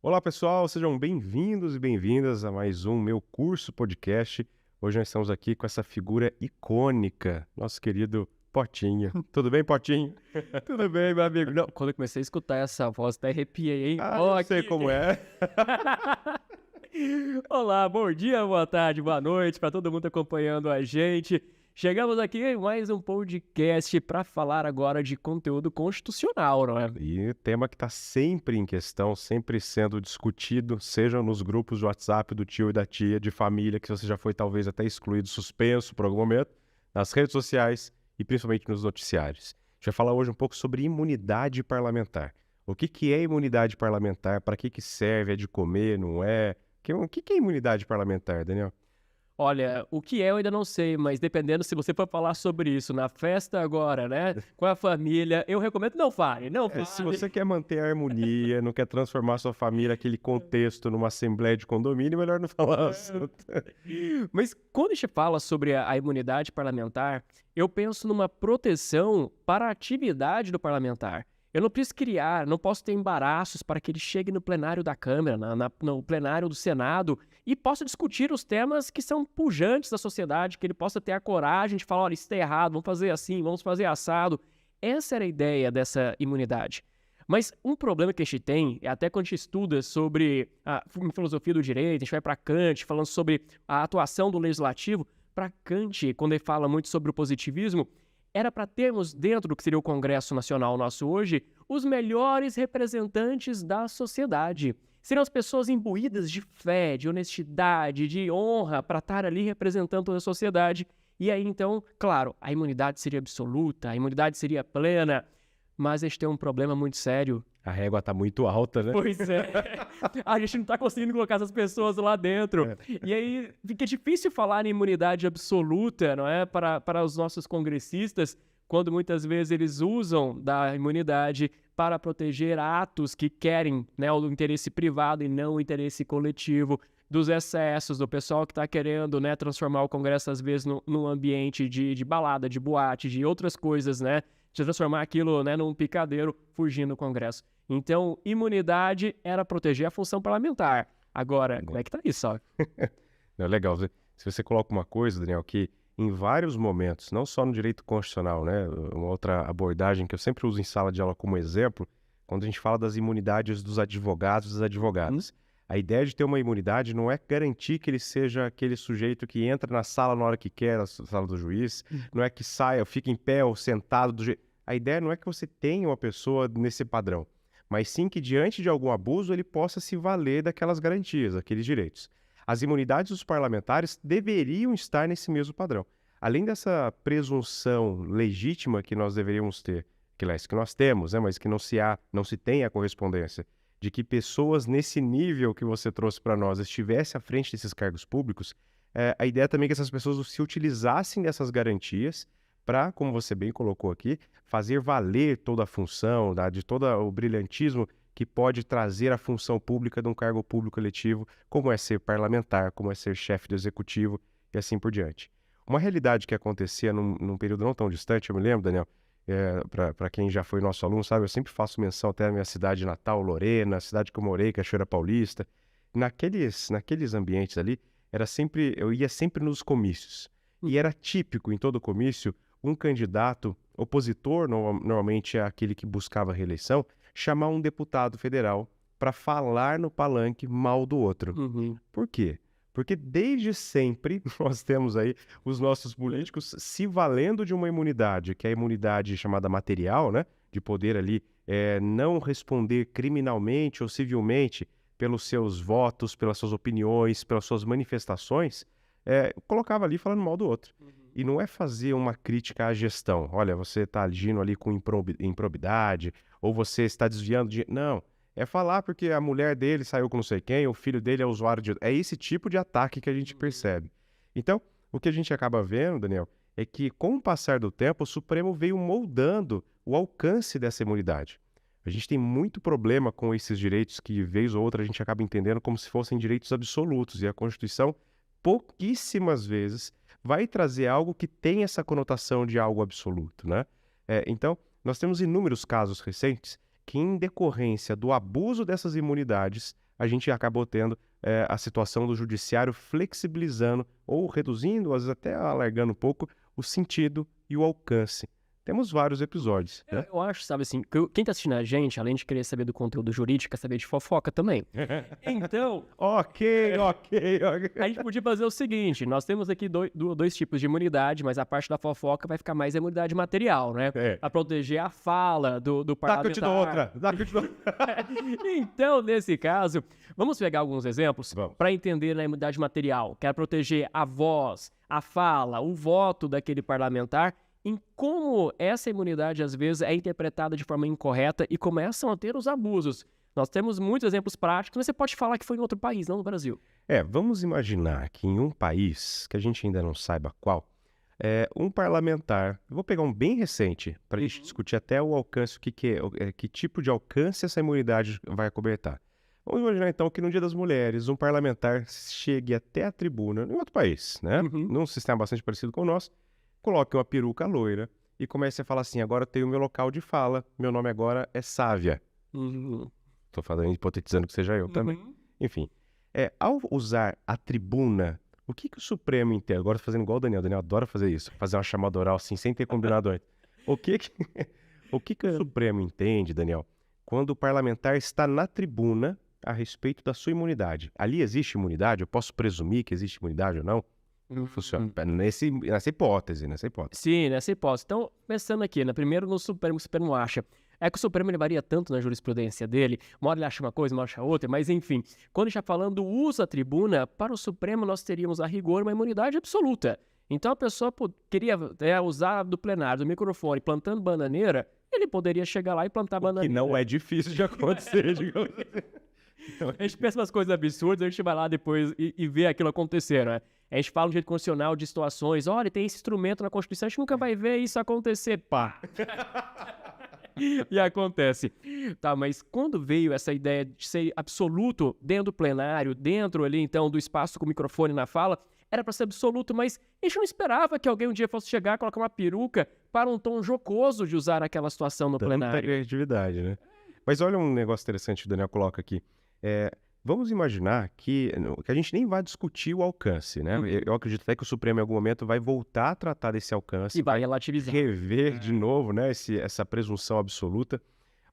Olá pessoal, sejam bem-vindos e bem-vindas a mais um Meu Curso Podcast. Hoje nós estamos aqui com essa figura icônica, nosso querido Potinho. Tudo bem, Potinho? Tudo bem, meu amigo? Não, quando eu comecei a escutar essa voz, até arrepiei, hein? Ah, Ó, eu sei aqui. como é. Olá, bom dia, boa tarde, boa noite para todo mundo acompanhando a gente. Chegamos aqui em mais um podcast para falar agora de conteúdo constitucional, não é? E tema que está sempre em questão, sempre sendo discutido, seja nos grupos de WhatsApp do tio e da tia, de família, que você já foi talvez até excluído, suspenso por algum momento, nas redes sociais e principalmente nos noticiários. A gente vai falar hoje um pouco sobre imunidade parlamentar. O que é imunidade parlamentar? Para que serve? É de comer? Não é? O que é imunidade parlamentar, Daniel? Olha, o que é eu ainda não sei, mas dependendo se você for falar sobre isso na festa agora, né, com a família, eu recomendo não fale, não fale. Se você quer manter a harmonia, não quer transformar sua família, aquele contexto, numa assembleia de condomínio, melhor não falar o assunto. Mas quando a gente fala sobre a imunidade parlamentar, eu penso numa proteção para a atividade do parlamentar. Eu não preciso criar, não posso ter embaraços para que ele chegue no plenário da Câmara, no plenário do Senado e possa discutir os temas que são pujantes da sociedade, que ele possa ter a coragem de falar, olha, isso está errado, vamos fazer assim, vamos fazer assado. Essa era a ideia dessa imunidade. Mas um problema que a gente tem, é até quando a gente estuda sobre a filosofia do direito, a gente vai para Kant falando sobre a atuação do legislativo, para Kant, quando ele fala muito sobre o positivismo, era para termos dentro do que seria o Congresso Nacional nosso hoje, os melhores representantes da sociedade. Seriam as pessoas imbuídas de fé, de honestidade, de honra para estar ali representando toda a sociedade. E aí, então, claro, a imunidade seria absoluta, a imunidade seria plena, mas a gente tem um problema muito sério. A régua está muito alta, né? Pois é, a gente não está conseguindo colocar essas pessoas lá dentro. É. E aí fica difícil falar em imunidade absoluta, não é? Para os nossos congressistas, quando muitas vezes eles usam da imunidade para proteger atos que querem, né, o interesse privado e não o interesse coletivo, dos excessos, do pessoal que está querendo, né, transformar o Congresso às vezes num ambiente de balada, de boate, de outras coisas, né? De transformar aquilo, né, num picadeiro fugindo do Congresso. Então, imunidade era proteger a função parlamentar. Agora, como é que tá isso, ó? Não, legal. Se você coloca uma coisa, Daniel, que em vários momentos, não só no direito constitucional, né? Uma outra abordagem que eu sempre uso em sala de aula como exemplo, quando a gente fala das imunidades dos advogados e das advogadas. A ideia de ter uma imunidade não é garantir que ele seja aquele sujeito que entra na sala na hora que quer, na sala do juiz, não é que saia, fica em pé ou sentado do jeito. A ideia não é que você tenha uma pessoa nesse padrão, mas sim que diante de algum abuso ele possa se valer daquelas garantias, daqueles direitos. As imunidades dos parlamentares deveriam estar nesse mesmo padrão. Além dessa presunção legítima que nós deveríamos ter, que nós temos, né, mas que não se tem a correspondência, de que pessoas nesse nível que você trouxe para nós estivessem à frente desses cargos públicos, a ideia também é que essas pessoas se utilizassem dessas garantias para, como você bem colocou aqui, fazer valer toda a função, de todo o brilhantismo que pode trazer a função pública de um cargo público eletivo, como é ser parlamentar, como é ser chefe do executivo e assim por diante. Uma realidade que acontecia num período não tão distante, eu me lembro, Daniel, para quem já foi nosso aluno, sabe, eu sempre faço menção até à minha cidade natal, Lorena, a cidade que eu morei, Cachoeira Paulista. Naqueles ambientes ali, eu ia sempre nos comícios. E era típico em todo comício um candidato opositor, normalmente é aquele que buscava reeleição, chamar um deputado federal para falar no palanque mal do outro. Uhum. Por quê? Porque desde sempre nós temos aí os nossos políticos se valendo de uma imunidade, que é a imunidade chamada material, né? De poder ali não responder criminalmente ou civilmente pelos seus votos, pelas suas opiniões, pelas suas manifestações, colocava ali falando mal do outro. E não é fazer uma crítica à gestão. Olha, você está agindo ali com improbidade, ou você está desviando de... Não, é falar porque a mulher dele saiu com não sei quem, o filho dele é usuário de... É esse tipo de ataque que a gente percebe. Então, o que a gente acaba vendo, Daniel, é que com o passar do tempo, o Supremo veio moldando o alcance dessa imunidade. A gente tem muito problema com esses direitos que, vez ou outra, a gente acaba entendendo como se fossem direitos absolutos. E a Constituição, pouquíssimas vezes, vai trazer algo que tem essa conotação de algo absoluto, né? Então, nós temos inúmeros casos recentes que, em decorrência do abuso dessas imunidades, a gente acabou tendo a situação do judiciário flexibilizando ou reduzindo, às vezes até alargando um pouco, o sentido e o alcance. Temos vários episódios, né? Eu acho, sabe assim, que quem tá assistindo a gente, além de querer saber do conteúdo jurídico, quer saber de fofoca também. Então, Ok. a gente podia fazer o seguinte, nós temos aqui dois tipos de imunidade, mas a parte da fofoca vai ficar mais a imunidade material, né? É. Pra proteger a fala do Dá que eu parlamentar. te dou outra. Então, nesse caso, vamos pegar alguns exemplos Vamos. para entender na imunidade material, que é proteger a voz, a fala, o voto daquele parlamentar, em como essa imunidade às vezes é interpretada de forma incorreta e começam a ter os abusos. Nós temos muitos exemplos práticos, mas você pode falar que foi em outro país, não no Brasil. Vamos imaginar que em um país, que a gente ainda não saiba qual, um parlamentar, eu vou pegar um bem recente, para a gente discutir até o alcance, que tipo de alcance essa imunidade vai acobertar. Vamos imaginar então que no Dia das Mulheres, um parlamentar chegue até a tribuna, em outro país, né? Num sistema bastante parecido com o nosso, coloque uma peruca loira e comece a falar assim, agora eu tenho o meu local de fala, meu nome agora é Sávia. Estou falando, hipotetizando que seja eu também. Enfim, ao usar a tribuna, o que o Supremo entende? Agora fazendo igual o Daniel adora fazer isso, fazer uma chamada oral assim, sem ter combinado antes. O que o Supremo entende, Daniel, quando o parlamentar está na tribuna a respeito da sua imunidade? Ali existe imunidade? Eu posso presumir que existe imunidade ou não? Funciona. Nessa hipótese. Sim, nessa hipótese. Então, pensando aqui, né? Primeiro no Supremo, o Supremo acha. É que o Supremo ele varia tanto na jurisprudência dele, uma hora ele acha uma coisa, uma hora acha outra, mas enfim, quando a gente está falando do uso da tribuna, para o Supremo nós teríamos a rigor uma imunidade absoluta. Então a pessoa queria usar do plenário, do microfone, plantando bananeira, ele poderia chegar lá e plantar bananeira. Que não é difícil de acontecer, digamos assim. A gente pensa umas coisas absurdas, a gente vai lá depois e vê aquilo acontecer, né? A gente fala no direito constitucional de situações, olha, tem esse instrumento na Constituição, a gente nunca vai ver isso acontecer, pá. E acontece. Tá, mas quando veio essa ideia de ser absoluto dentro do plenário, dentro ali, então, do espaço com o microfone na fala, era para ser absoluto, mas a gente não esperava que alguém um dia fosse chegar, colocar uma peruca para um tom jocoso de usar aquela situação no plenário. Criatividade, né? Mas olha um negócio interessante que o Daniel coloca aqui. Vamos imaginar que a gente nem vai discutir o alcance, né? Eu acredito até que o Supremo em algum momento vai voltar a tratar desse alcance. E vai relativizar. Rever de novo, né? Essa presunção absoluta.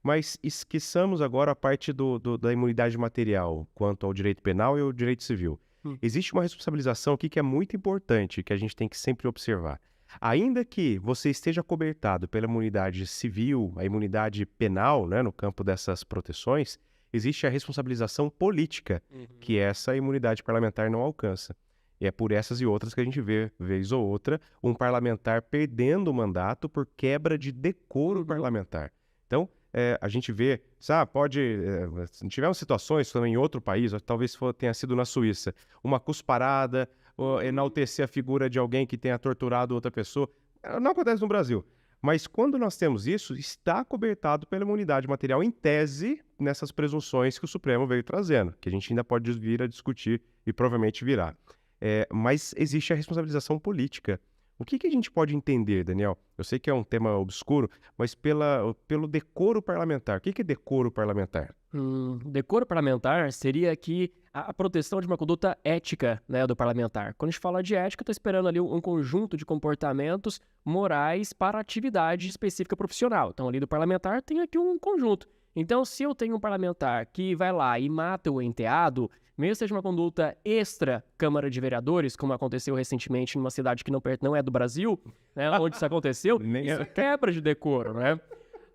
Mas esqueçamos agora a parte da imunidade material quanto ao direito penal e ao direito civil. Existe uma responsabilização aqui que é muito importante, que a gente tem que sempre observar. Ainda que você esteja cobertado pela imunidade civil, a imunidade penal, né, no campo dessas proteções, existe a responsabilização política, que essa imunidade parlamentar não alcança. E é por essas e outras que a gente vê, vez ou outra, um parlamentar perdendo o mandato por quebra de decoro parlamentar. Então, a gente vê, tivemos situações também em outro país, talvez tenha sido na Suíça, uma cusparada, ou enaltecer a figura de alguém que tenha torturado outra pessoa. Não acontece no Brasil. Mas quando nós temos isso, está cobertado pela imunidade material em tese nessas presunções que o Supremo veio trazendo, que a gente ainda pode vir a discutir e provavelmente virá. Mas existe a responsabilização política. O que a gente pode entender, Daniel? Eu sei que é um tema obscuro, mas pelo decoro parlamentar. O que é decoro parlamentar? Decoro parlamentar seria aqui a proteção de uma conduta ética, né, do parlamentar. Quando a gente fala de ética, eu estou esperando ali um conjunto de comportamentos morais para atividade específica profissional. Então, ali do parlamentar tem aqui um conjunto. Então, se eu tenho um parlamentar que vai lá e mata o enteado, mesmo seja uma conduta extra Câmara de Vereadores, como aconteceu recentemente numa cidade que não é do Brasil, né, onde isso aconteceu, isso é quebra de decoro, né?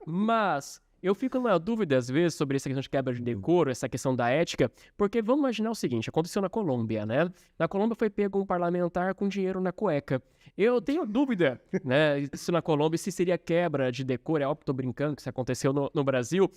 Mas eu fico na dúvida, às vezes, sobre essa questão de quebra de decoro, essa questão da ética, porque vamos imaginar o seguinte, aconteceu na Colômbia, né? Na Colômbia foi pego um parlamentar com dinheiro na cueca. Eu tenho dúvida, né, se na Colômbia, se seria quebra de decoro, é óbvio, tô brincando que isso aconteceu no Brasil,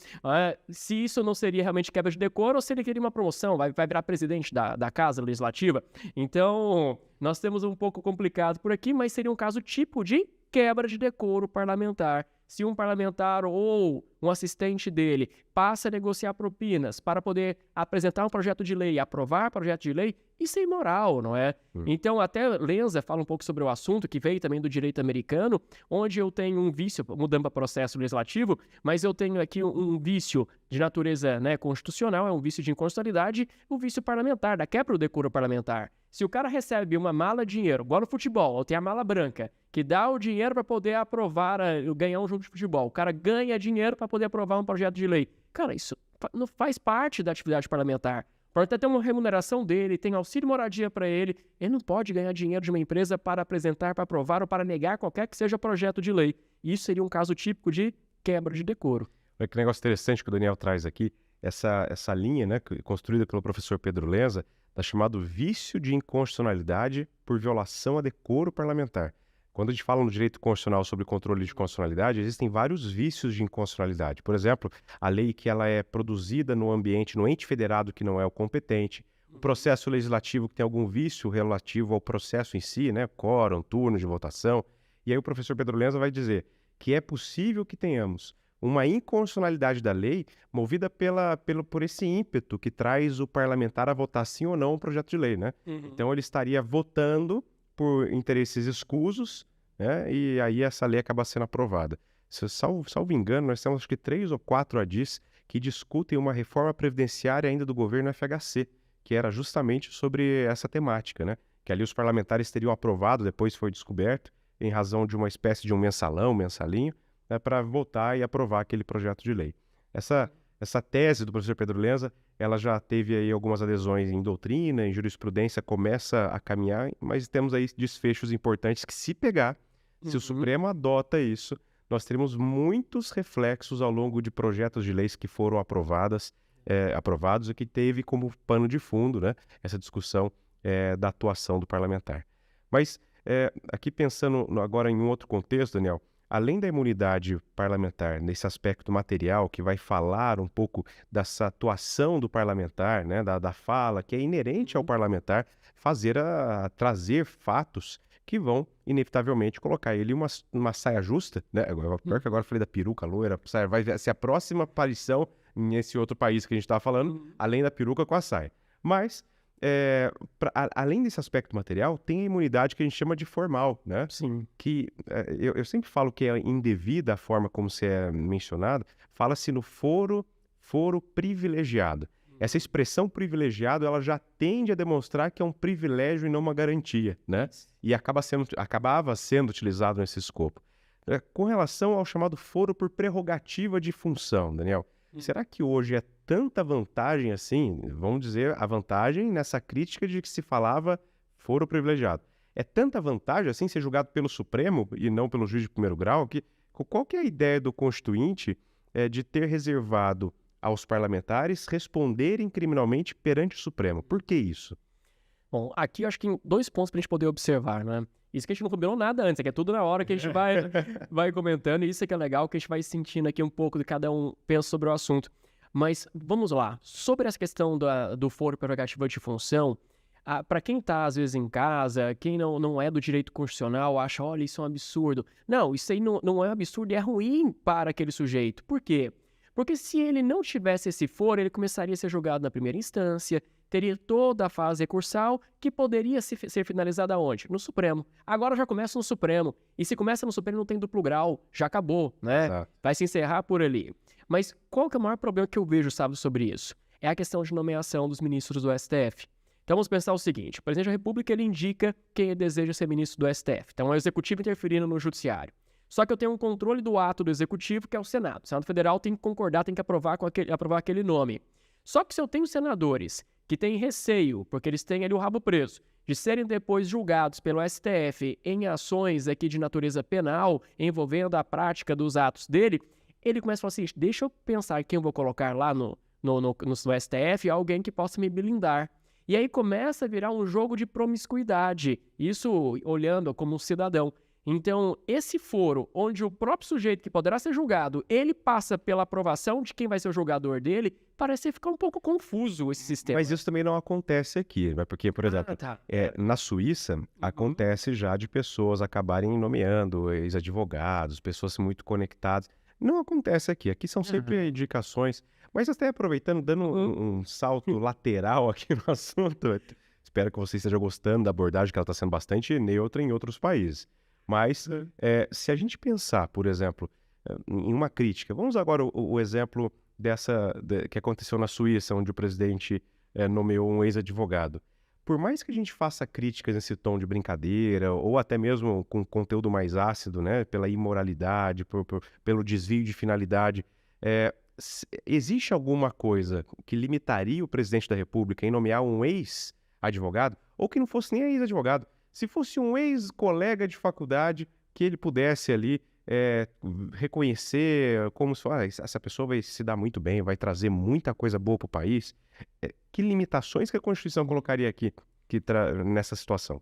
se isso não seria realmente quebra de decoro ou se ele queria uma promoção, vai virar presidente da Casa Legislativa. Então, nós temos um pouco complicado por aqui, mas seria um caso tipo de quebra de decoro parlamentar. Se um parlamentar ou um assistente dele, passa a negociar propinas para poder apresentar um projeto de lei, aprovar projeto de lei, isso é imoral, não é? Então, até Lenza fala um pouco sobre o assunto, que veio também do direito americano, onde eu tenho um vício, mudando para processo legislativo, mas eu tenho aqui um vício de natureza, né, constitucional, é um vício de inconstitucionalidade, um vício parlamentar, da quebra do decoro parlamentar. Se o cara recebe uma mala de dinheiro, igual no futebol, ou tem a mala branca, que dá o dinheiro para poder aprovar, ganhar um jogo de futebol, o cara ganha dinheiro para poder aprovar um projeto de lei. Cara, isso não faz parte da atividade parlamentar. Pode até ter uma remuneração dele, tem auxílio moradia para ele não pode ganhar dinheiro de uma empresa para apresentar, para aprovar ou para negar qualquer que seja projeto de lei. Isso seria um caso típico de quebra de decoro. Olha que negócio interessante que o Daniel traz aqui, essa linha, né, construída pelo professor Pedro Lenza, da chamado vício de inconstitucionalidade por violação a decoro parlamentar. Quando a gente fala no direito constitucional sobre controle de constitucionalidade, existem vários vícios de inconstitucionalidade. Por exemplo, a lei que ela é produzida no ente federado que não é o competente, o processo legislativo que tem algum vício relativo ao processo em si, né, quórum, turno de votação. E aí o professor Pedro Lenza vai dizer que é possível que tenhamos uma inconstitucionalidade da lei movida por esse ímpeto que traz o parlamentar a votar sim ou não um projeto de lei, né? Então ele estaria votando por interesses escusos, né? E aí essa lei acaba sendo aprovada. Salvo engano, nós temos acho que 3 ou 4 ADIs que discutem uma reforma previdenciária ainda do governo FHC, que era justamente sobre essa temática, né? Que ali os parlamentares teriam aprovado, depois foi descoberto, em razão de uma espécie de um mensalinho, né, para votar e aprovar aquele projeto de lei. Essa tese do professor Pedro Lenza, ela já teve aí algumas adesões em doutrina, em jurisprudência, começa a caminhar, mas temos aí desfechos importantes que se pegar, se o Supremo adota isso, nós teremos muitos reflexos ao longo de projetos de leis que foram aprovados e que teve como pano de fundo, né, essa discussão da atuação do parlamentar. Mas aqui pensando agora em um outro contexto, Daniel, além da imunidade parlamentar, nesse aspecto material, que vai falar um pouco dessa atuação do parlamentar, né, da fala, que é inerente ao parlamentar, trazer fatos que vão, inevitavelmente, colocar ele uma saia justa, né? Pior que agora eu falei da peruca loira, vai ser a próxima aparição nesse outro país que a gente estava falando, além da peruca com a saia. Mas, além desse aspecto material, tem a imunidade que a gente chama de formal, né? Sim. Que eu sempre falo que é indevida a forma como se é mencionado, fala-se no foro privilegiado. Essa expressão privilegiado, ela já tende a demonstrar que é um privilégio e não uma garantia, né? E acabava sendo utilizado nesse escopo. Com relação ao chamado foro por prerrogativa de função, Daniel, será que hoje é tanta vantagem assim? Vamos dizer, a vantagem nessa crítica de que se falava foro privilegiado. É tanta vantagem assim ser julgado pelo Supremo e não pelo juiz de primeiro grau? Qual que é a ideia do Constituinte de ter reservado aos parlamentares responderem criminalmente perante o Supremo? Por que isso? Bom, aqui eu acho que tem 2 pontos para a gente poder observar, né? Isso que a gente não combinou nada antes, aqui é tudo na hora que a gente vai comentando, e isso é que é legal, que a gente vai sentindo aqui um pouco de cada um pensa sobre o assunto. Mas vamos lá, sobre essa questão do foro prerrogativa de função, para quem está às vezes em casa, quem não é do direito constitucional, acha, olha, isso é um absurdo. Não, isso aí não é um absurdo, é ruim para aquele sujeito. Por quê? Porque se ele não tivesse esse foro, ele começaria a ser julgado na primeira instância, teria toda a fase recursal que poderia ser finalizada onde? No Supremo. Agora já começa no Supremo. E se começa no Supremo não tem duplo grau, já acabou, né? Exato. Vai se encerrar por ali. Mas qual que é o maior problema que eu vejo, sabe, sobre isso? É a questão de nomeação dos ministros do STF. Então vamos pensar o seguinte, o presidente da República ele indica quem ele deseja ser ministro do STF. Então é o executivo interferindo no judiciário. Só que eu tenho um controle do ato do executivo, que é o Senado. O Senado Federal tem que concordar, tem que aprovar aquele nome. Só que se eu tenho senadores que têm receio, porque eles têm ali o rabo preso, de serem depois julgados pelo STF em ações aqui de natureza penal, envolvendo a prática dos atos dele, ele começa a falar assim, deixa eu pensar quem eu vou colocar lá no STF, alguém que possa me blindar. E aí começa a virar um jogo de promiscuidade, isso olhando como um cidadão. Então, esse foro, onde o próprio sujeito que poderá ser julgado, ele passa pela aprovação de quem vai ser o julgador dele, parece ficar um pouco confuso esse sistema. Mas isso também não acontece aqui, né? Porque, por exemplo, na Suíça, acontece já de pessoas acabarem nomeando ex-advogados, pessoas muito conectadas. Não acontece aqui. Aqui são sempre indicações. Mas até aproveitando, dando um salto lateral aqui no assunto, espero que você esteja gostando da abordagem, que ela está sendo bastante neutra em outros países. Mas se a gente pensar, por exemplo, em uma crítica, vamos agora o exemplo que aconteceu na Suíça, onde o presidente nomeou um ex-advogado. Por mais que a gente faça críticas nesse tom de brincadeira, ou até mesmo com conteúdo mais ácido, né, pela imoralidade, pelo desvio de finalidade, existe alguma coisa que limitaria o presidente da República em nomear um ex-advogado? Ou que não fosse nem ex-advogado, se fosse um ex-colega de faculdade que ele pudesse ali reconhecer como se essa pessoa vai se dar muito bem, vai trazer muita coisa boa para o país. Que limitações que a Constituição colocaria aqui nessa situação?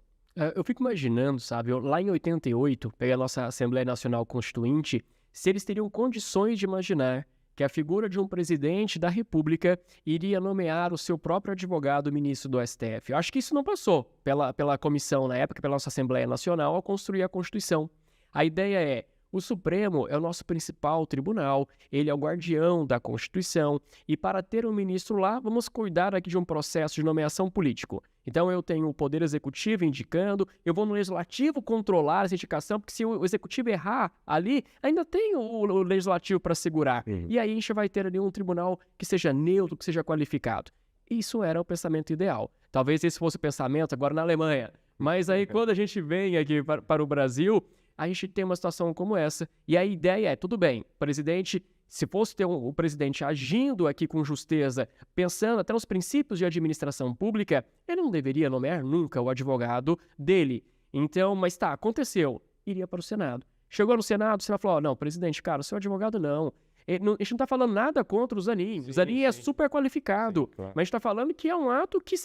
Eu fico imaginando, sabe, lá em 88, pela nossa Assembleia Nacional Constituinte, se eles teriam condições de imaginar que a figura de um presidente da República iria nomear o seu próprio advogado ministro do STF. Eu acho que isso não passou pela comissão na época, pela nossa Assembleia Nacional, ao construir a Constituição. A ideia é: o Supremo é o nosso principal tribunal, ele é o guardião da Constituição, e para ter um ministro lá, vamos cuidar aqui de um processo de nomeação político. Então eu tenho o Poder Executivo indicando, eu vou no Legislativo controlar essa indicação, porque se o Executivo errar ali, ainda tem o Legislativo para segurar. E aí a gente vai ter ali um tribunal que seja neutro, que seja qualificado. Isso era o pensamento ideal. Talvez esse fosse o pensamento agora na Alemanha. Mas aí quando a gente vem aqui para o Brasil, a gente tem uma situação como essa, e a ideia é, tudo bem, presidente, se fosse ter o presidente agindo aqui com justeza, pensando até nos princípios de administração pública, ele não deveria nomear nunca o advogado dele. Então, mas tá, aconteceu, iria para o Senado. Chegou no Senado, o Senado falou, não, presidente, cara, o seu advogado não. A gente não está falando nada contra o Zanin. O Zanin é super qualificado, claro. mas a gente está falando que é um ato que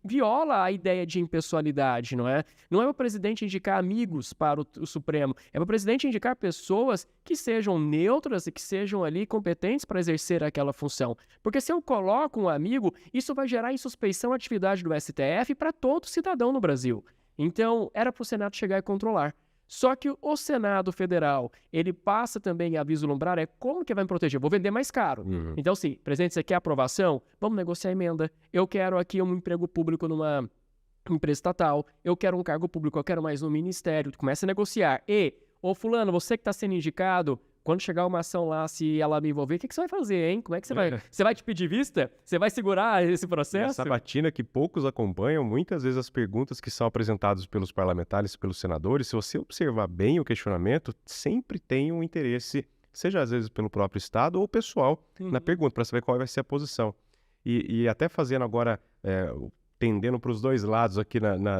viola a ideia de impessoalidade, não é? Não é o presidente indicar amigos para o Supremo, é o presidente indicar pessoas que sejam neutras e que sejam ali competentes para exercer aquela função. Porque se eu coloco um amigo, isso vai gerar insuspeição à atividade do STF para todo cidadão no Brasil. Então, era para o Senado chegar e controlar. Só que o Senado Federal, ele passa também a vislumbrar como que vai me proteger. Vou vender mais caro. Então, sim, presidente, você quer aprovação? Vamos negociar a emenda. Eu quero aqui um emprego público numa empresa estatal. Eu quero um cargo público, eu quero mais no ministério. Começa a negociar. Ô fulano, você que está sendo indicado, quando chegar uma ação lá, se ela me envolver, o que você vai fazer, hein? Como é que você vai? Você vai te pedir vista? Você vai segurar esse processo? Essa sabatina que poucos acompanham, muitas vezes as perguntas que são apresentadas pelos parlamentares e pelos senadores, se você observar bem o questionamento, sempre tem um interesse, seja às vezes pelo próprio Estado ou pessoal, na pergunta, para saber qual vai ser a posição. E até fazendo agora, tendendo para os dois lados aqui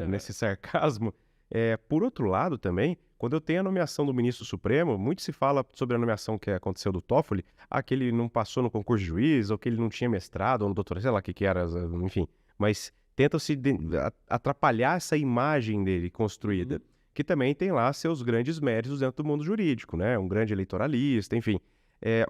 nesse sarcasmo, por outro lado também, quando eu tenho a nomeação do ministro Supremo, muito se fala sobre a nomeação que aconteceu do Toffoli, que ele não passou no concurso de juiz, ou que ele não tinha mestrado, ou no doutorado, sei lá o que era, enfim. Mas tentam-se atrapalhar essa imagem dele construída, que também tem lá seus grandes méritos dentro do mundo jurídico, né? Um grande eleitoralista, enfim.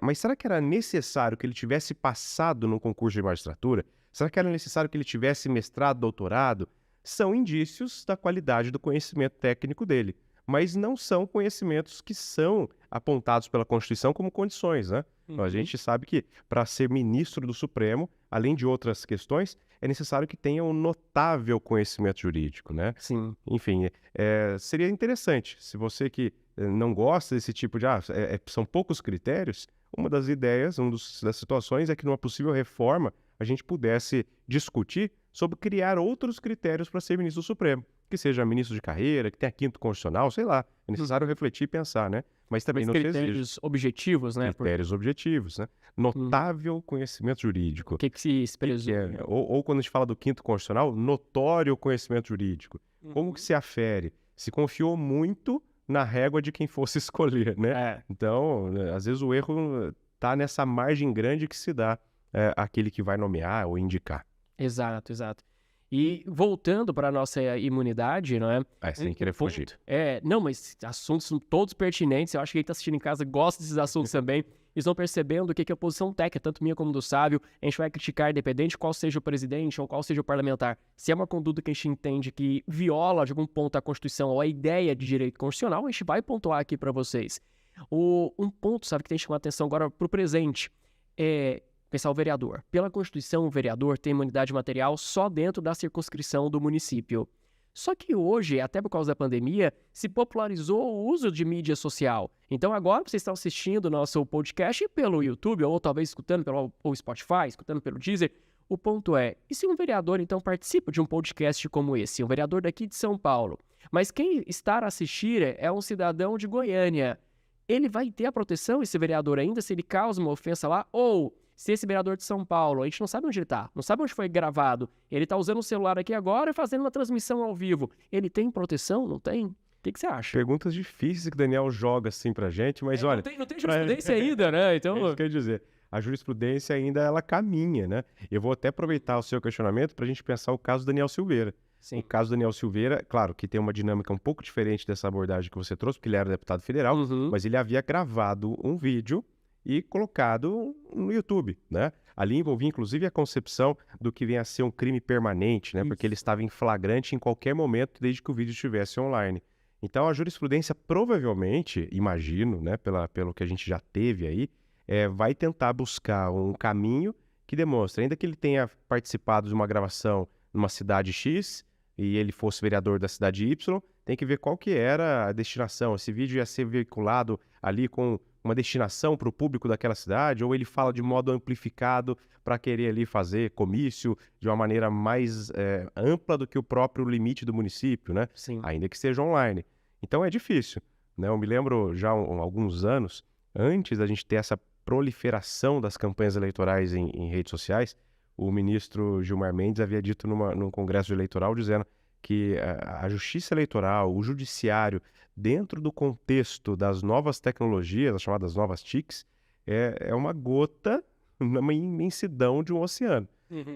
Mas será que era necessário que ele tivesse passado no concurso de magistratura? Será que era necessário que ele tivesse mestrado, doutorado? São indícios da qualidade do conhecimento técnico dele, mas não são conhecimentos que são apontados pela Constituição como condições, né? A gente sabe que para ser ministro do Supremo, além de outras questões, é necessário que tenha um notável conhecimento jurídico, né? Sim. Enfim, seria interessante, se você que não gosta desse tipo de... são poucos critérios, uma das ideias, das situações é que numa possível reforma a gente pudesse discutir sobre criar outros critérios para ser ministro do Supremo, que seja ministro de carreira, que tenha quinto constitucional, sei lá. É necessário refletir e pensar, né? Mas também não se exige. Critérios objetivos, né? Critérios objetivos, né? Notável conhecimento jurídico. O que se presume? Ou quando a gente fala do quinto constitucional, notório conhecimento jurídico. Como que se afere? Se confiou muito na régua de quem fosse escolher, né? Então, às vezes o erro está nessa margem grande que se dá àquele que vai nomear ou indicar. Exato, exato. E voltando para a nossa imunidade, não é? Sem querer fugir. Não, mas assuntos são todos pertinentes. Eu acho que quem está assistindo em casa gosta desses assuntos também. Eles vão percebendo o que é a posição técnica, tanto minha como do Sábio. A gente vai criticar, independente de qual seja o presidente ou qual seja o parlamentar. Se é uma conduta que a gente entende que viola de algum ponto a Constituição ou a ideia de direito constitucional, a gente vai pontuar aqui para vocês. Um ponto, sabe, que tem que chamar a atenção agora para o presente é pensar o vereador. Pela Constituição, o vereador tem imunidade material só dentro da circunscrição do município. Só que hoje, até por causa da pandemia, se popularizou o uso de mídia social. Então agora vocês estão assistindo o nosso podcast pelo YouTube, ou talvez escutando pelo Spotify, escutando pelo Deezer. O ponto é, e se um vereador então participa de um podcast como esse, um vereador daqui de São Paulo, mas quem está a assistir é um cidadão de Goiânia, ele vai ter a proteção, esse vereador ainda, se ele causa uma ofensa lá, ou se esse vereador de São Paulo, a gente não sabe onde ele está, não sabe onde foi gravado, ele está usando o celular aqui agora e fazendo uma transmissão ao vivo, ele tem proteção? Não tem? O que você acha? Perguntas difíceis que o Daniel joga assim pra gente, mas olha... Não tem jurisprudência ainda, né? Então... É isso que eu ia dizer. A jurisprudência ainda, ela caminha, né? Eu vou até aproveitar o seu questionamento para a gente pensar o caso do Daniel Silveira. Sim. O caso do Daniel Silveira, claro, que tem uma dinâmica um pouco diferente dessa abordagem que você trouxe, porque ele era deputado federal, mas ele havia gravado um vídeo e colocado no YouTube, né? Ali envolvia, inclusive, a concepção do que vem a ser um crime permanente, né? Porque ele estava em flagrante em qualquer momento, desde que o vídeo estivesse online. Então, a jurisprudência provavelmente, imagino, né, pelo que a gente já teve aí, vai tentar buscar um caminho que demonstre, ainda que ele tenha participado de uma gravação numa cidade X e ele fosse vereador da cidade Y, tem que ver qual que era a destinação. Esse vídeo ia ser veiculado ali com uma destinação para o público daquela cidade, ou ele fala de modo amplificado para querer ali fazer comício de uma maneira mais ampla do que o próprio limite do município, né? Sim. Ainda que seja online. Então é difícil, né? Eu me lembro já há alguns anos, antes da gente ter essa proliferação das campanhas eleitorais em redes sociais, o ministro Gilmar Mendes havia dito num congresso eleitoral dizendo que a justiça eleitoral, o judiciário, dentro do contexto das novas tecnologias, as chamadas novas TICs, é uma gota numa imensidão de um oceano,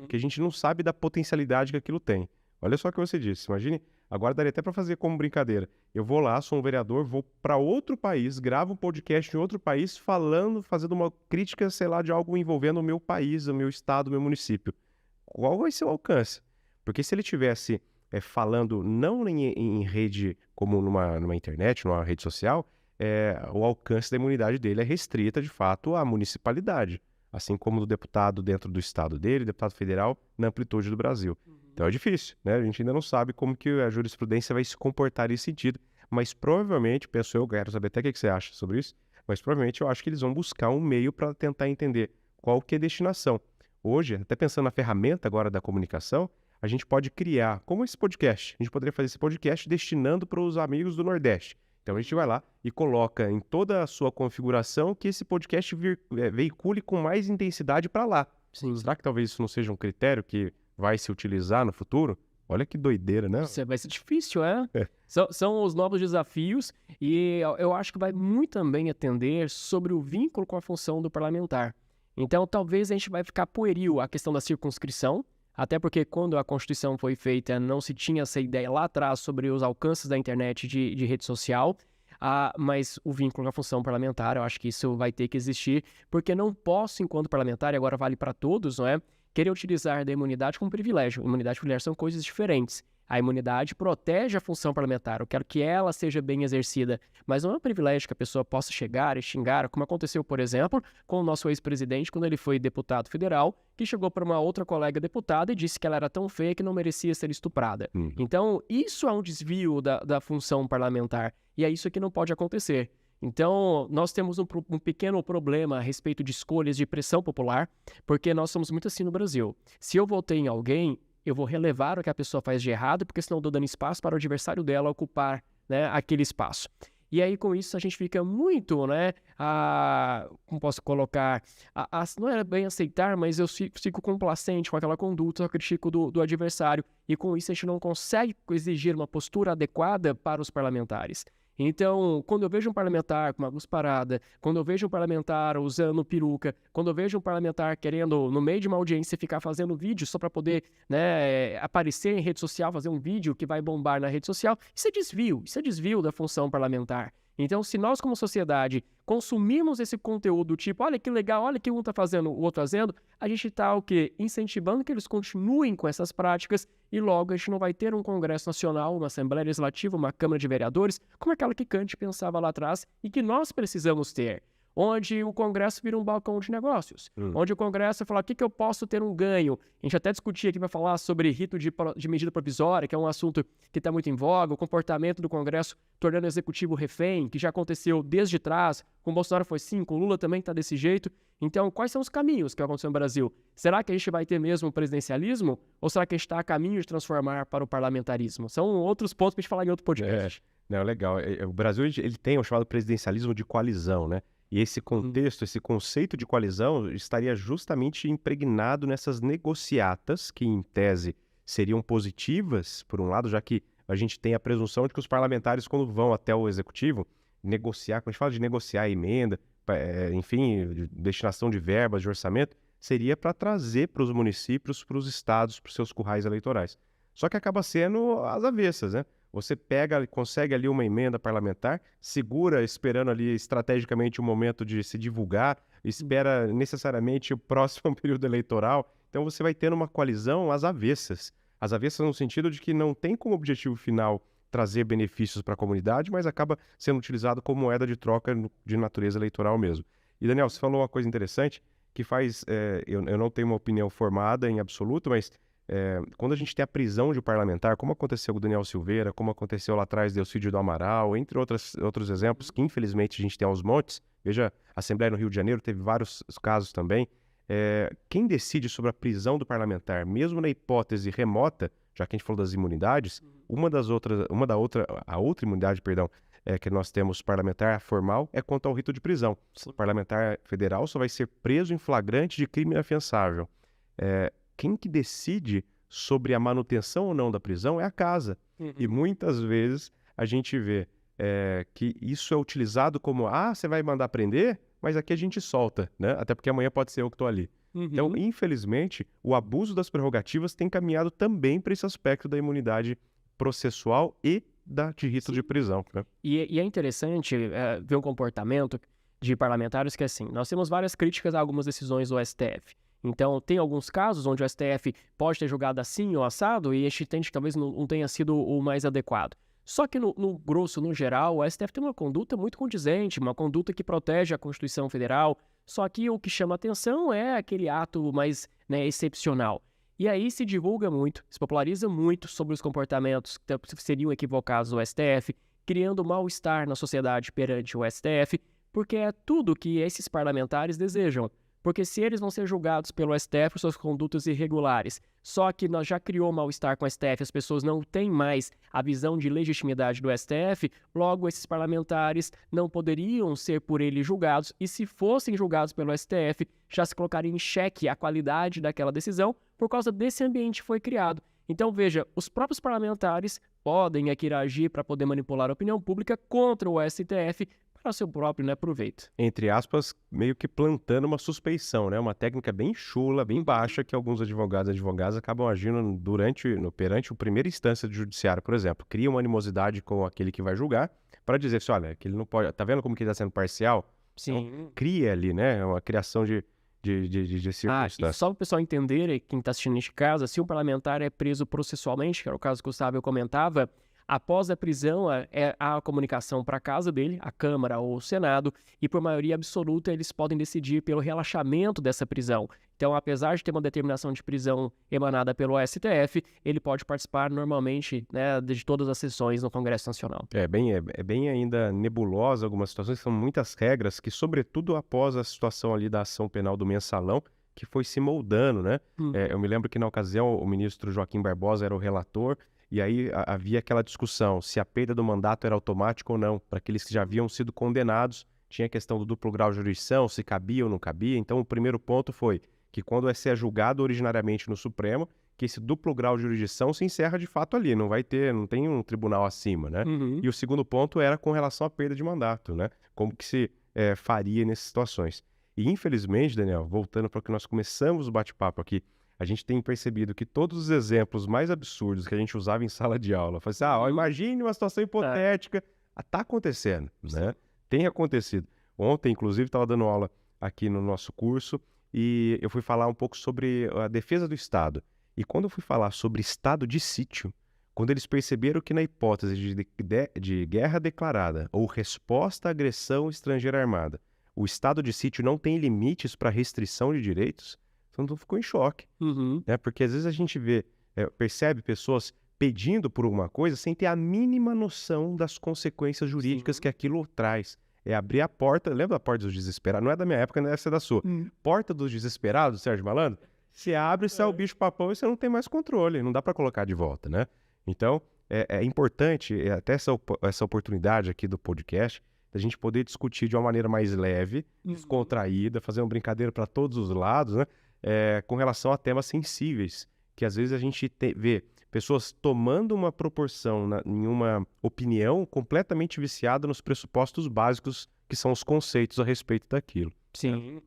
que a gente não sabe da potencialidade que aquilo tem. Olha só o que você disse, imagine, agora daria até para fazer como brincadeira. Eu vou lá, sou um vereador, vou para outro país, gravo um podcast em outro país, fazendo uma crítica, sei lá, de algo envolvendo o meu país, o meu estado, o meu município. Qual vai ser o alcance? Porque se ele tivesse falando não em rede como numa internet, numa rede social, o alcance da imunidade dele é restrita, de fato, à municipalidade. Assim como do deputado dentro do estado dele, deputado federal na amplitude do Brasil. Então é difícil, né? A gente ainda não sabe como que a jurisprudência vai se comportar nesse sentido, mas provavelmente, penso eu, quero saber até o que você acha sobre isso, mas provavelmente eu acho que eles vão buscar um meio para tentar entender qual que é a destinação. Hoje, até pensando na ferramenta agora da comunicação, a gente pode criar, como esse podcast, a gente poderia fazer esse podcast destinando para os amigos do Nordeste. Então a gente vai lá e coloca em toda a sua configuração que esse podcast veicule com mais intensidade para lá. Sim. Será que talvez isso não seja um critério que vai se utilizar no futuro? Olha que doideira, né? Isso vai ser difícil, São os novos desafios e eu acho que vai muito também atender sobre o vínculo com a função do parlamentar. Então, talvez a gente vai ficar pueril a questão da circunscrição, até porque quando a Constituição foi feita não se tinha essa ideia lá atrás sobre os alcances da internet de rede social, mas o vínculo com a função parlamentar, eu acho que isso vai ter que existir, porque não posso, enquanto parlamentar, e agora vale para todos, não é? Querer utilizar da imunidade como privilégio. Imunidade e privilégio são coisas diferentes. A imunidade protege a função parlamentar. Eu quero que ela seja bem exercida. Mas não é um privilégio que a pessoa possa chegar e xingar, como aconteceu, por exemplo, com o nosso ex-presidente, quando ele foi deputado federal, que chegou para uma outra colega deputada e disse que ela era tão feia que não merecia ser estuprada. Então, isso é um desvio da função parlamentar. E é isso que não pode acontecer. Então, nós temos um pequeno problema a respeito de escolhas de pressão popular, porque nós somos muito assim no Brasil. Se eu votei em alguém, eu vou relevar o que a pessoa faz de errado, porque senão eu estou dando espaço para o adversário dela ocupar, né, aquele espaço. E aí, com isso, a gente fica muito, né, como posso colocar, não é bem aceitar, mas eu fico complacente com aquela conduta, eu critico do adversário, e com isso a gente não consegue exigir uma postura adequada para os parlamentares. Então, quando eu vejo um parlamentar com uma luz parada, quando eu vejo um parlamentar usando peruca, quando eu vejo um parlamentar querendo, no meio de uma audiência, ficar fazendo vídeo só para poder, né, aparecer em rede social, fazer um vídeo que vai bombar na rede social, isso é desvio da função parlamentar. Então, se nós como sociedade consumirmos esse conteúdo, tipo, olha que legal, olha que um está fazendo, o outro fazendo, a gente está o quê? Incentivando que eles continuem com essas práticas e logo a gente não vai ter um Congresso Nacional, uma Assembleia Legislativa, uma Câmara de Vereadores, como aquela que Kant pensava lá atrás e que nós precisamos ter. Onde o Congresso vira um balcão de negócios, onde o Congresso fala o que eu posso ter um ganho. A gente até discutia aqui para falar sobre rito de medida provisória, que é um assunto que está muito em voga, o comportamento do Congresso tornando o executivo refém, que já aconteceu desde trás, com o Bolsonaro foi sim, com o Lula também está desse jeito. Então, quais são os caminhos que aconteceu no Brasil? Será que a gente vai ter mesmo o presidencialismo? Ou será que a gente está a caminho de transformar para o parlamentarismo? São outros pontos para a gente falar em outro podcast. Não, legal. O Brasil ele tem o chamado presidencialismo de coalizão, né? E esse contexto, esse conceito de coalizão estaria justamente impregnado nessas negociatas que, em tese, seriam positivas, por um lado, já que a gente tem a presunção de que os parlamentares, quando vão até o executivo, negociar, quando a gente fala de negociar a emenda, enfim, de destinação de verbas, de orçamento, seria para trazer para os municípios, para os estados, para os seus currais eleitorais. Só que acaba sendo às avessas, né? Você pega, consegue ali uma emenda parlamentar, segura esperando ali estrategicamente o momento de se divulgar, espera necessariamente o próximo período eleitoral. Então você vai tendo uma coalizão às avessas. Às avessas no sentido de que não tem como objetivo final trazer benefícios para a comunidade, mas acaba sendo utilizado como moeda de troca de natureza eleitoral mesmo. E Daniel, você falou uma coisa interessante que faz, eu não tenho uma opinião formada em absoluto, mas quando a gente tem a prisão de parlamentar, como aconteceu com o Daniel Silveira, como aconteceu lá atrás de Elcídio do Amaral, entre outros exemplos que infelizmente a gente tem aos montes, veja, a Assembleia no Rio de Janeiro teve vários casos também, quem decide sobre a prisão do parlamentar, mesmo na hipótese remota, já que a gente falou das imunidades, a outra imunidade, perdão, que nós temos parlamentar formal é quanto ao rito de prisão. O parlamentar federal só vai ser preso em flagrante de crime inafiançável. Quem que decide sobre a manutenção ou não da prisão é a casa. E muitas vezes a gente vê que isso é utilizado como, você vai mandar prender, mas aqui a gente solta, né? Até porque amanhã pode ser eu que estou ali. Então, infelizmente, o abuso das prerrogativas tem caminhado também para esse aspecto da imunidade processual e de rito de prisão, né? E é interessante ver um comportamento de parlamentares que, assim, nós temos várias críticas a algumas decisões do STF. Então, tem alguns casos onde o STF pode ter julgado assim ou assado e a gente entende que talvez não tenha sido o mais adequado. Só que, no grosso, no geral, o STF tem uma conduta muito condizente, uma conduta que protege a Constituição Federal. Só que o que chama atenção é aquele ato mais, né, excepcional. E aí se divulga muito, se populariza muito sobre os comportamentos que seriam equivocados do STF, criando mal-estar na sociedade perante o STF, porque é tudo que esses parlamentares desejam. Porque se eles vão ser julgados pelo STF por suas condutas irregulares, só que nós já criou mal-estar com o STF, as pessoas não têm mais a visão de legitimidade do STF, logo esses parlamentares não poderiam ser por ele julgados, e se fossem julgados pelo STF, já se colocaria em xeque a qualidade daquela decisão por causa desse ambiente que foi criado. Então veja, os próprios parlamentares podem aqui agir para poder manipular a opinião pública contra o STF, para seu próprio, né, proveito. Entre aspas, meio que plantando uma suspeição, né? Uma técnica bem chula, bem baixa, que alguns advogados e advogadas acabam agindo perante a primeira instância do judiciário, por exemplo. Cria uma animosidade com aquele que vai julgar para dizer assim, olha, que ele não pode... Tá vendo como que ele está sendo parcial? Sim. Então, cria ali, né? Uma criação de circunstâncias. E só para o pessoal entender, quem está assistindo neste caso, se um parlamentar é preso processualmente, que era o caso que o Gustavo comentava, após a prisão, há a comunicação para a casa dele, a Câmara ou o Senado, e por maioria absoluta eles podem decidir pelo relaxamento dessa prisão. Então, apesar de ter uma determinação de prisão emanada pelo STF, ele pode participar normalmente, né, de todas as sessões no Congresso Nacional. É bem ainda nebulosa algumas situações, são muitas regras que, sobretudo após a situação ali da ação penal do mensalão, que foi se moldando, né? Eu me lembro que na ocasião o ministro Joaquim Barbosa era o relator, e aí havia aquela discussão se a perda do mandato era automática ou não. Para aqueles que já haviam sido condenados, tinha a questão do duplo grau de jurisdição, se cabia ou não cabia. Então, o primeiro ponto foi que quando o SE é julgado originariamente no Supremo, que esse duplo grau de jurisdição se encerra de fato ali, não tem um tribunal acima, né? E o segundo ponto era com relação à perda de mandato, né? Como que se faria nessas situações. E, infelizmente, Daniel, voltando para o que nós começamos o bate-papo aqui, a gente tem percebido que todos os exemplos mais absurdos que a gente usava em sala de aula, imagine uma situação hipotética, Está acontecendo, né? Tem acontecido. Ontem, inclusive, estava dando aula aqui no nosso curso e eu fui falar um pouco sobre a defesa do Estado. E quando eu fui falar sobre estado de sítio, quando eles perceberam que na hipótese de guerra declarada ou resposta à agressão estrangeira armada, o estado de sítio não tem limites para restrição de direitos, todo mundo ficou em choque, Uhum. né? Porque às vezes a gente percebe pessoas pedindo por alguma coisa sem ter a mínima noção das consequências jurídicas Sim. que aquilo traz. É abrir a porta, lembra da porta dos desesperados? Não é da minha época, não é essa da sua. Porta dos desesperados, Sérgio Malandro? Você abre, sai o bicho papão e você não tem mais controle, não dá para colocar de volta, né? Então, é importante, até essa oportunidade aqui do podcast, da gente poder discutir de uma maneira mais leve, descontraída, fazer uma brincadeira para todos os lados, né? Com relação a temas sensíveis, que às vezes a gente vê pessoas tomando uma proporção em uma opinião completamente viciada nos pressupostos básicos, que são os conceitos a respeito daquilo. Sim.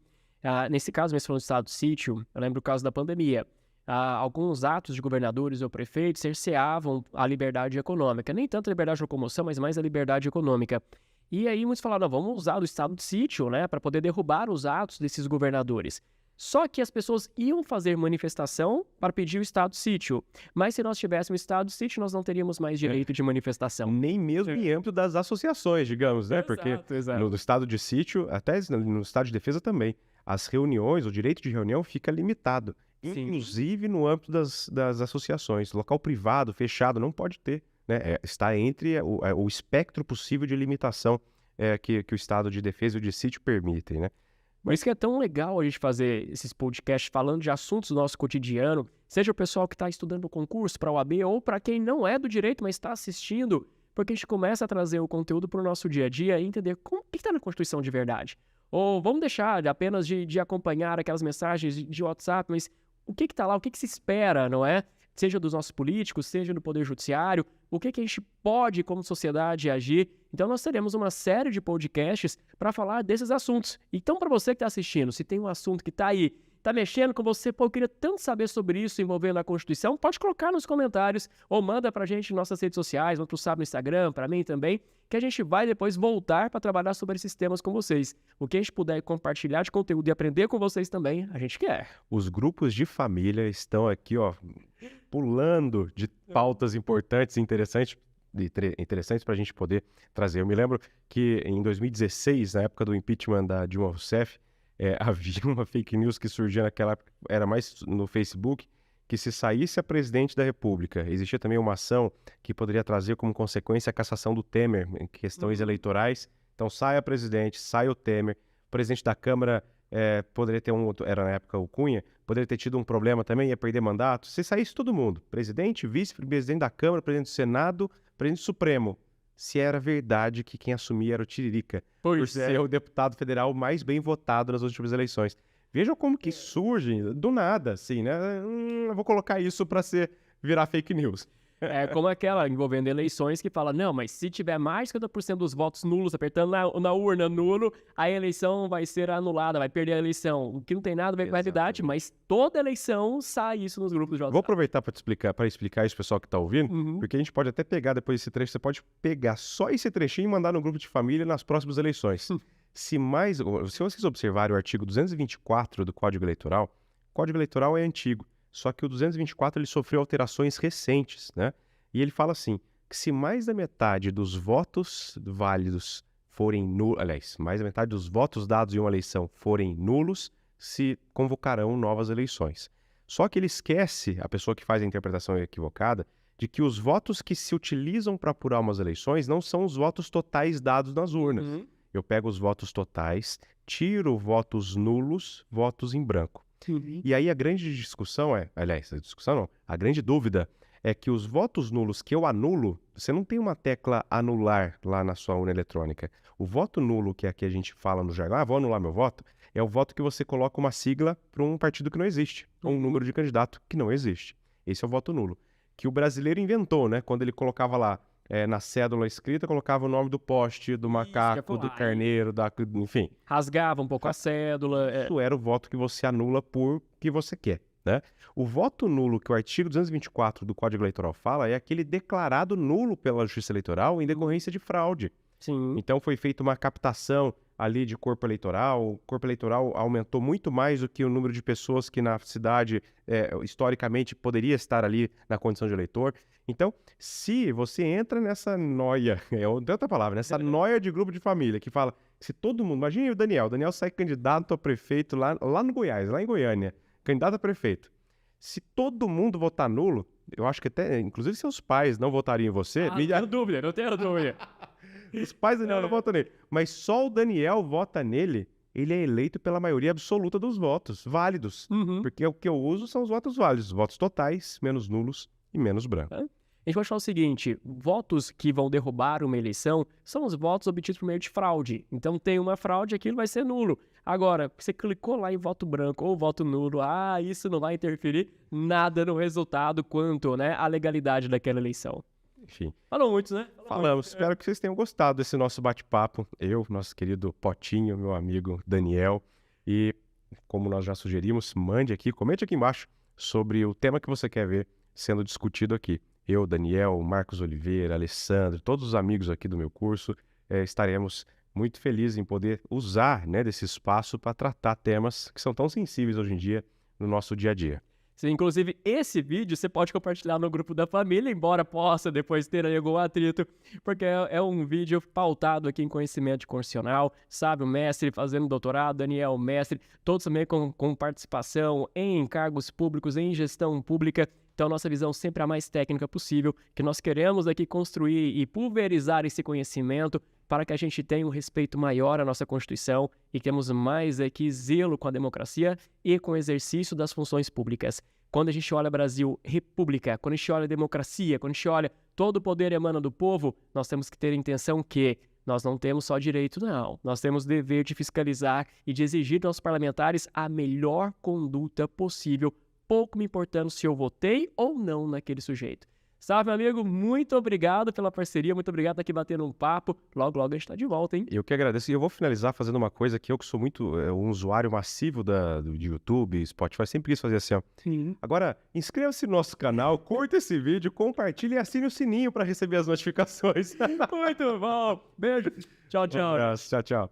Nesse caso, mesmo falando do estado de sítio, eu lembro o caso da pandemia. Alguns atos de governadores ou prefeitos cerceavam a liberdade econômica. Nem tanto a liberdade de locomoção, mas mais a liberdade econômica. E aí muitos falaram, não, vamos usar o estado de sítio, né, para poder derrubar os atos desses governadores. Só que as pessoas iam fazer manifestação para pedir o estado de sítio. Mas se nós tivéssemos estado de sítio, nós não teríamos mais direito de manifestação. Nem mesmo em âmbito das associações, digamos, né? Porque Exato. no estado de sítio, até no estado de defesa também, as reuniões, o direito de reunião fica limitado. Sim. Inclusive no âmbito das associações. Local privado, fechado, não pode ter, né? Está entre o espectro possível de limitação que o estado de defesa e o de sítio permitem, né? Por isso que é tão legal a gente fazer esses podcasts falando de assuntos do nosso cotidiano, seja o pessoal que está estudando o concurso para a OAB ou para quem não é do direito, mas está assistindo, porque a gente começa a trazer o conteúdo para o nosso dia a dia e entender o que está na Constituição de verdade. Ou vamos deixar apenas de acompanhar aquelas mensagens de WhatsApp, mas o que está lá, o que se espera, não é? Seja dos nossos políticos, seja do Poder Judiciário, o que a gente pode, como sociedade, agir. Então, nós teremos uma série de podcasts para falar desses assuntos. Então, para você que está assistindo, se tem um assunto que está aí, está mexendo com você, pô, eu queria tanto saber sobre isso envolvendo a Constituição, pode colocar nos comentários ou manda para a gente nas nossas redes sociais, manda para o Sábio no Instagram, para mim também, que a gente vai depois voltar para trabalhar sobre esses temas com vocês. O que a gente puder compartilhar de conteúdo e aprender com vocês também, a gente quer. Os grupos de família estão aqui, ó, pulando de pautas importantes e interessantes para a gente poder trazer. Eu me lembro que em 2016, na época do impeachment da Dilma Rousseff, havia uma fake news que surgia naquela época, era mais no Facebook, que se saísse a presidente da República, existia também uma ação que poderia trazer como consequência a cassação do Temer em questões eleitorais. Então sai a presidente, sai o Temer, o presidente da Câmara poderia ter era na época o Cunha, poderia ter tido um problema também, ia perder mandato. Se saísse todo mundo, presidente, vice-presidente da Câmara, presidente do Senado, presidente do Supremo, se era verdade que quem assumia era o Tiririca, por ser o deputado federal mais bem votado nas últimas eleições. Vejam como que surge do nada, assim, né? Eu vou colocar isso para virar fake news. É como aquela envolvendo eleições que fala, não, mas se tiver mais de 50% dos votos nulos apertando na urna nulo, a eleição vai ser anulada, vai perder a eleição. O que não tem nada a ver com a realidade, mas toda eleição sai isso nos grupos de WhatsApp. Vou aproveitar para explicar isso pro pessoal que está ouvindo, porque a gente pode até pegar depois esse trecho, você pode pegar só esse trechinho e mandar no grupo de família nas próximas eleições. Se vocês observarem o artigo 224 do Código Eleitoral, o Código Eleitoral é antigo. Só que o 224 ele sofreu alterações recentes, né? E ele fala assim, que se mais da metade dos votos válidos forem nulos, aliás, mais da metade dos votos dados em uma eleição forem nulos, se convocarão novas eleições. Só que ele esquece, a pessoa que faz a interpretação equivocada, de que os votos que se utilizam para apurar umas eleições não são os votos totais dados nas urnas. Eu pego os votos totais, tiro votos nulos, votos em branco. E aí a grande discussão a grande dúvida é que os votos nulos que eu anulo, você não tem uma tecla anular lá na sua urna eletrônica. O voto nulo, que aqui a gente fala no jargão, vou anular meu voto, é o voto que você coloca uma sigla para um partido que não existe, ou um número de candidato que não existe. Esse é o voto nulo. Que o brasileiro inventou, né? Quando ele colocava lá, na cédula escrita, colocava o nome do poste, do macaco, do carneiro, enfim. Rasgava um pouco a cédula. Isso era o voto que você anula por que você quer. né? O voto nulo que o artigo 224 do Código Eleitoral fala é aquele declarado nulo pela Justiça Eleitoral em decorrência de fraude. Sim. Então foi feita uma captação ali de corpo eleitoral, o corpo eleitoral aumentou muito mais do que o número de pessoas que na cidade, historicamente, poderia estar ali na condição de eleitor. Então, se você entra nessa noia, tem outra palavra, nessa noia de grupo de família, que fala, se todo mundo, imagine o Daniel sai candidato a prefeito lá no Goiás, lá em Goiânia, candidato a prefeito. Se todo mundo votar nulo, eu acho que até, inclusive seus pais não votariam em você. Não tenho dúvida, não tenho dúvida. Os pais do Daniel não votam nele. Mas só o Daniel vota nele, ele é eleito pela maioria absoluta dos votos, válidos. Uhum. Porque o que eu uso são os votos válidos, votos totais, menos nulos e menos brancos. A gente pode falar o seguinte, votos que vão derrubar uma eleição são os votos obtidos por meio de fraude. Então tem uma fraude, aquilo vai ser nulo. Agora, você clicou lá em voto branco ou voto nulo, isso não vai interferir nada no resultado quanto, né, a legalidade daquela eleição. Enfim. Falou muito, né? Falamos. Espero que vocês tenham gostado desse nosso bate-papo. Eu, nosso querido Potinho, meu amigo Daniel. E, como nós já sugerimos, comente aqui embaixo sobre o tema que você quer ver sendo discutido aqui. Eu, Daniel, Marcos Oliveira, Alessandro, todos os amigos aqui do meu curso, estaremos muito felizes em poder usar, né, desse espaço para tratar temas que são tão sensíveis hoje em dia no nosso dia a dia. Sim, inclusive, esse vídeo você pode compartilhar no grupo da família, embora possa depois ter aí algum atrito, porque é um vídeo pautado aqui em conhecimento constitucional, sabe, o mestre fazendo doutorado, Daniel, mestre, todos também com participação em cargos públicos, em gestão pública. Então, nossa visão sempre a mais técnica possível, que nós queremos aqui construir e pulverizar esse conhecimento para que a gente tenha um respeito maior à nossa Constituição e temos mais aqui zelo com a democracia e com o exercício das funções públicas. Quando a gente olha Brasil República, quando a gente olha democracia, quando a gente olha todo o poder emana do povo, nós temos que ter a intenção que nós não temos só direito, não. Nós temos o dever de fiscalizar e de exigir dos parlamentares a melhor conduta possível, pouco me importando se eu votei ou não naquele sujeito. Salve, meu amigo, muito obrigado pela parceria, muito obrigado por estar aqui batendo um papo. Logo, logo a gente tá de volta, hein? Eu que agradeço. E eu vou finalizar fazendo uma coisa que eu que sou muito um usuário massivo do YouTube, Spotify, sempre quis fazer assim, ó. Sim. Agora, inscreva-se no nosso canal, curta esse vídeo, compartilhe e assine o sininho para receber as notificações. Muito bom. Beijo. Tchau, tchau. Um abraço. Tchau, tchau.